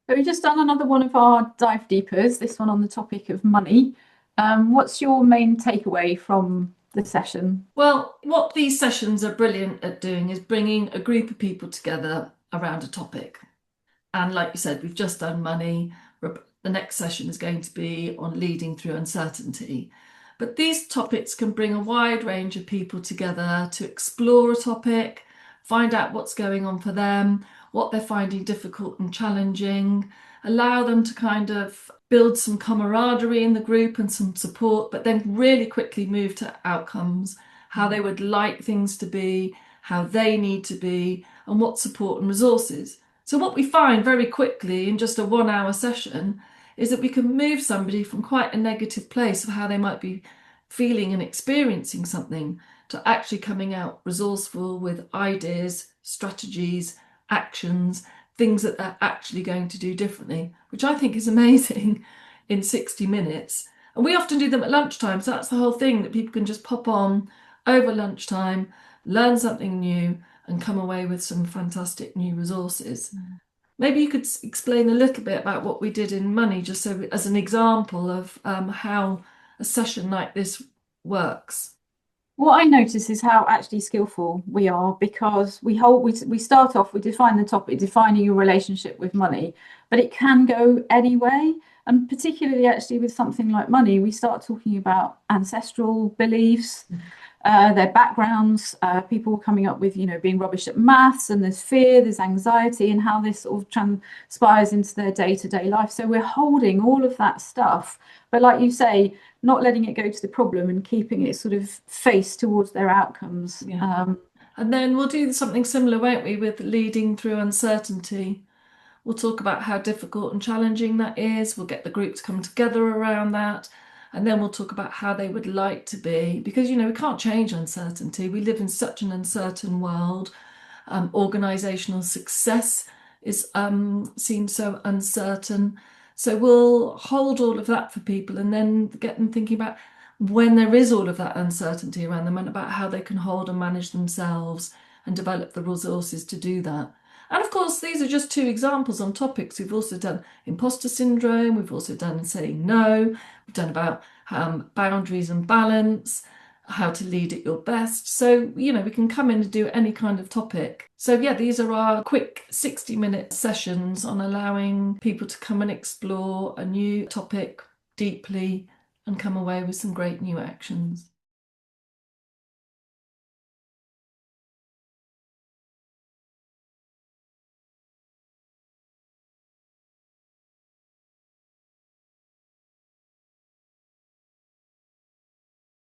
So we've just done another one of our dive deepers, this one on the topic of money. What's your main takeaway from the session? Well, what these sessions are brilliant at doing is bringing a group of people together around a topic. And like you said, we've just done money. The next session is going to be on leading through uncertainty. But these topics can bring a wide range of people together to explore a topic, find out what's going on for them, what they're finding difficult and challenging, allow them to kind of build some camaraderie in the group and some support, but then really quickly move to outcomes, how they would like things to be, how they need to be, and what support and resources. So what we find very quickly in just a 1 hour session is that we can move somebody from quite a negative place of how they might be feeling and experiencing something to actually coming out resourceful with ideas, strategies, actions, things that they're actually going to do differently, which I think is amazing in 60 minutes. And we often do them at lunchtime. So that's the whole thing, that people can just pop on over lunchtime, learn something new, and come away with some fantastic new resources. Maybe you could explain a little bit about what we did in money, just so as an example of how a session like this works. What I notice is how actually skillful we are because we start off, we define the topic, defining your relationship with money, but it can go any way. And particularly actually with something like money, we start talking about ancestral beliefs, their backgrounds, people coming up with, being rubbish at maths, and there's fear, there's anxiety, and how this sort of transpires into their day-to-day life. So we're holding all of that stuff, but like you say, not letting it go to the problem and keeping it sort of face towards their outcomes. Yeah. And then we'll do something similar, won't we, with leading through uncertainty. We'll talk about how difficult and challenging that is. We'll get the group to come together around that. And then we'll talk about how they would like to be. Because, we can't change uncertainty. We live in such an uncertain world. Organisational success is seems so uncertain. So we'll hold all of that for people and then get them thinking about when there is all of that uncertainty around them and about how they can hold and manage themselves and develop the resources to do that. And of course, these are just two examples on topics. We've also done imposter syndrome. We've also done saying no. We've done about boundaries and balance, how to lead at your best. So, we can come in and do any kind of topic. So yeah, these are our quick 60-minute sessions on allowing people to come and explore a new topic deeply and come away with some great new actions.